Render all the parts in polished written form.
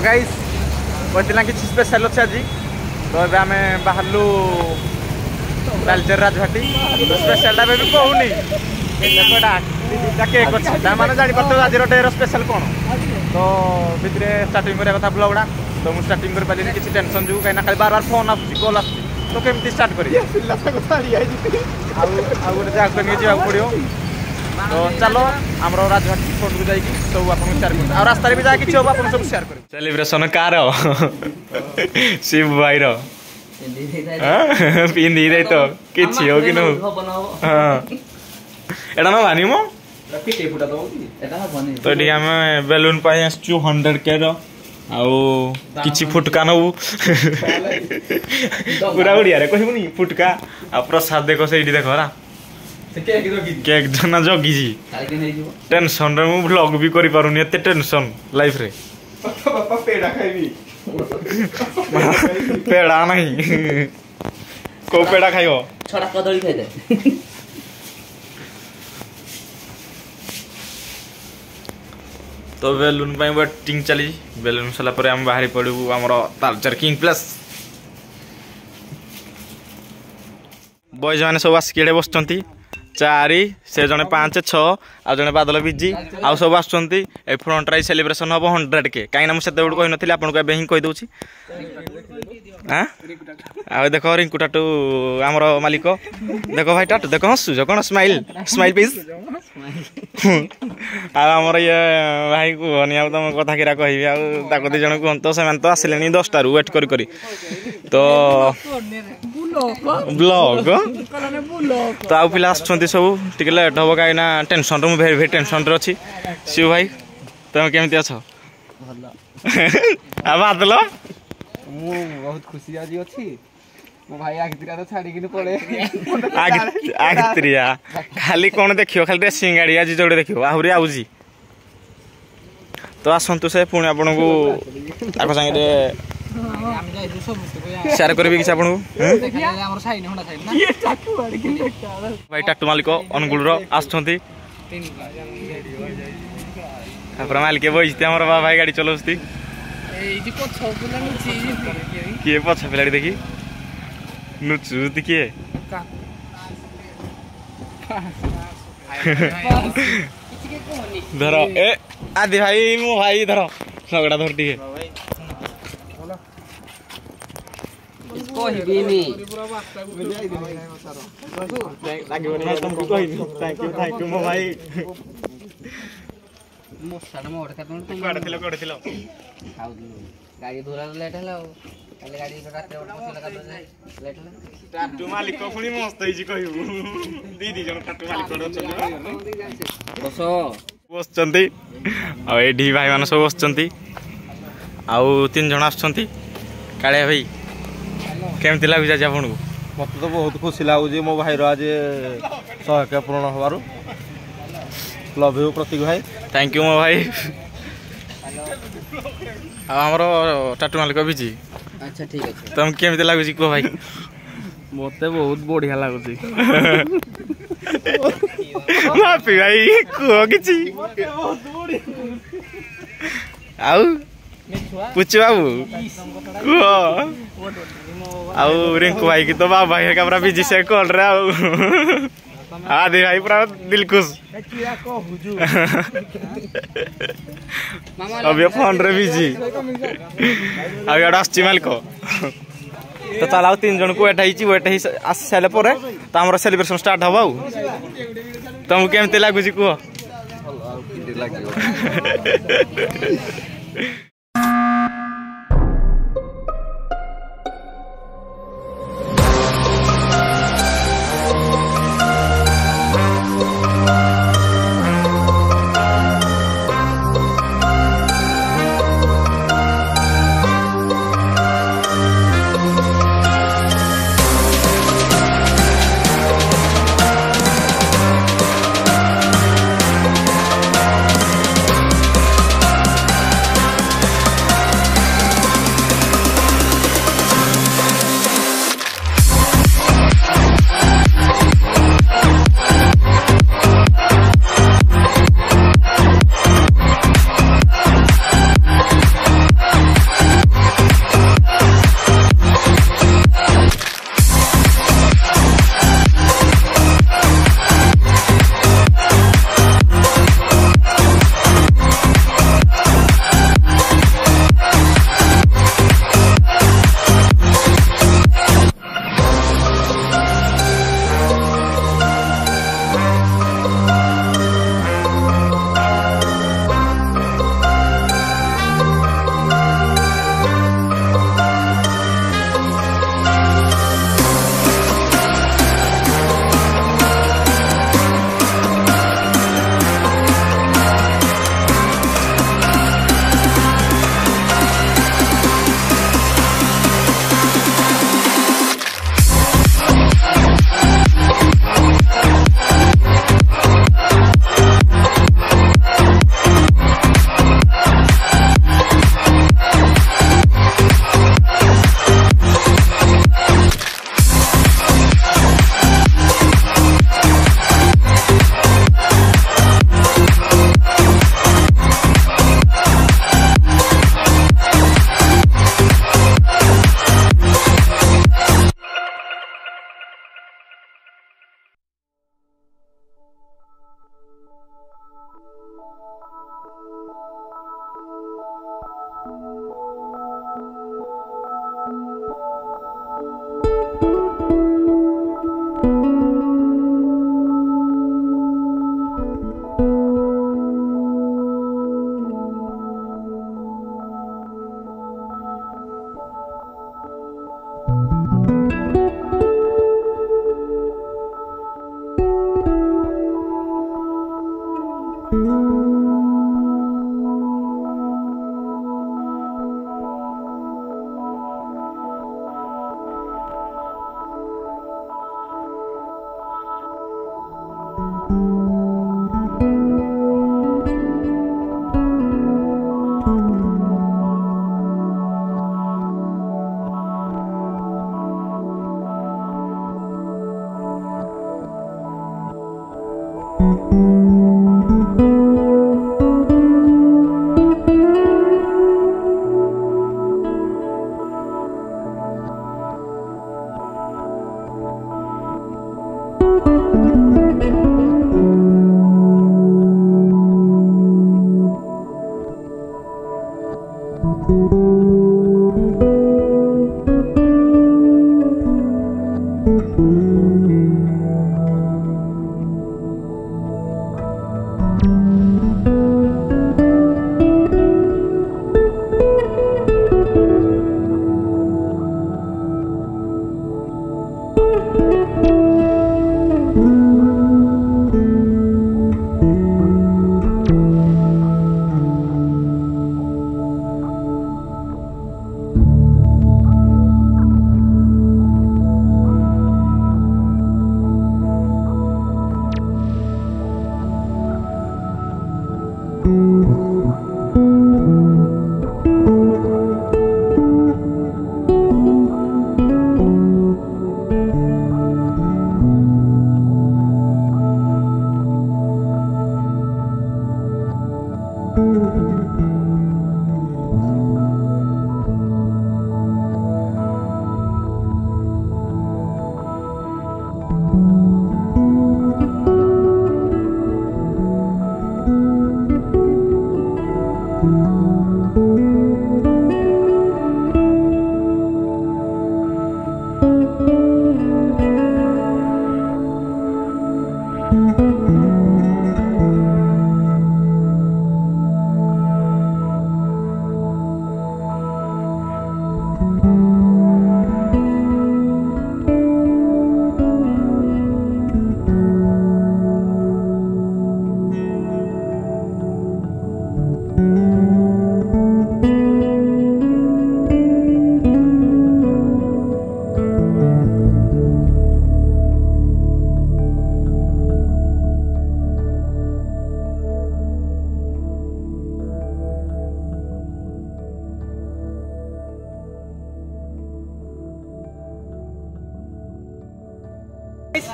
तो गाइस कहला कि स्पेशल अच्छे आज तो ये आम बाहरलु तालचेर राजभाटी तो स्पेशलटा भी कहूनी केक अच्छे मैंने जापर आज डे स्पेशल कौन तो भितर स्टार्टिंग करने कथा ब्लॉगटा तो मुझे स्टार्टिंग कर पारे किसी टेंशन जो कहीं खाली बार बार फोन कॉल आस तो केमती स्टार्ट कर गोटे जगह नहीं जावाक पड़ो तो चलो आम राजभाटी फोन को जाकि सब आप शेयर कर रास्तार भी जहाँ कि हम आप सब शेयर कर सेलिब्रेशन कार शिव भाई पिंधि दे तो किसी हो कि एटा ना भानी मो तो ये आम बेलून पाई आसचु 100K किछि फुटका नबू पूरा उड़िया रे कहबुनी फुटका आ प्रसाद देखो से देख केक जना जगी टेंशन रे मु व्लॉग भी करि पारुनी एते टेंशन लाइफ रे पापा पेड़ा खाइबी पेड़ा नहीं को पेड़ा खाइबो छड़ा कदली खाइ दे तो बेलून वेटिंग चली बेलून सरला पर हम बाहरी पड़ू आमर तालचेर किंग प्लेस बॉयज मैंने सब आसिक बस 4 से जड़े 5 6 आ जड़े बादल बिजी आउ सब आसुँच फ्रंट राइज सेलिब्रेशन हम 100K कहीं मुझे कही नी आपको हिं कहीदे हाँ आ देख रिंकू टाटू आमर मालिक देख भाई टाटू देख हसुच कौन स्माइल स्माइल प्लीज आमर ये भाई कहनी तुम कथा किरा कह दी जन कहत से तो आसिले 10 वेट करी तो ब्लॉग तो आउ पिला आसुँच सब टे लेट हम कहीं टेंशन मुझे भेरी टेंशन अच्छी शिव भाई तुम केमती अछ बादल बहुत खुशी आज अच्छी मो भाई आगत्रिया तो छाड़ी पड़े आगत्रिया खाली कौन देखियो खाली ड्रेसिंग गाड़ी आज जोड़े देखियो आहरी आउजी तो आसतु से पुणी आपन को ताको संगे शेयर करबी किछ आपन भाई टाटू मालिक अनुगुल रो आछंती तापर मालिक बइते हमर भाई गाड़ी चलाउस्ती किए पछ पिला देखी नुचुती किए धर ए आदि भाई मो भाई धर झगड़ा धर टी थैंक यू मो भाई गाड़ी धुरा लेट है गाड़ी लेट टाटू मालिक पुणी मस्त दीदी जन टाटू मालिक बस भाई मान सब बस आउ 3 जन आस कालिया भाई केमती लगुच आज आपन को मत तो बहुत खुशी लगुच मो भाई आज 100K पूर्ण हबार लव यू प्रतीक भाई थैंक यू मो भाई आमर टाटू मालिक बिजी अच्छा ठीक है तुम केमती लगुच कह भाई मत बहुत बढ़िया लगुच भापी भाई कह कि आउ पुच बाबू कह आउ रिंकू भाई की तो बाबा भाई का पूरा बिजी से कॉल रे आउ आदि भाई पूरा दिल खुश अब फोन रे बिजी अब आसची मालिक तो चल आउ 3 जन को वेट आसी सारे पर तो आम सेलिब्रेशन स्टार्ट हम आउ तुमको केमती लगुच कह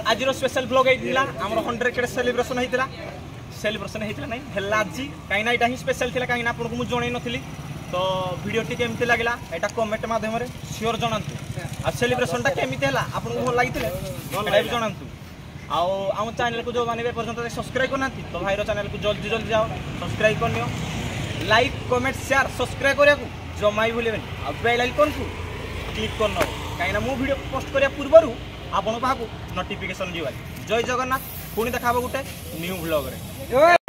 आज स्पेशल ब्लॉग होता आम 100 सेलिब्रेशन होता सेलिब्रेशन होता ना हेल्ला आज कहीं यहाँ ही स्पेशल थी कहीं आपको मुझे जन नी तो भिडियोटी केमती लगे यहाँ कमेंट मध्यम सियोर जनातु आ सेलिब्रेशन केमी है आपको भल लगी भी जनातु आम चैनल को जो मैंने पर्यटन सब्सक्राइब करना तो भाईर चैनल को जल्दी जल्दी जाओ सब्सक्राइब कर लाइक कमेंट शेयर सब्सक्राइब करने को जमा ही भूलें आ बेल आइकन को क्लिक करना कहीं मु वीडियो पोस्ट करने पूर्व आपण पाखु नोटिफिकेशन जीवा जय जगन्नाथ पुणी देखा गोटे न्यू ब्लॉग रे।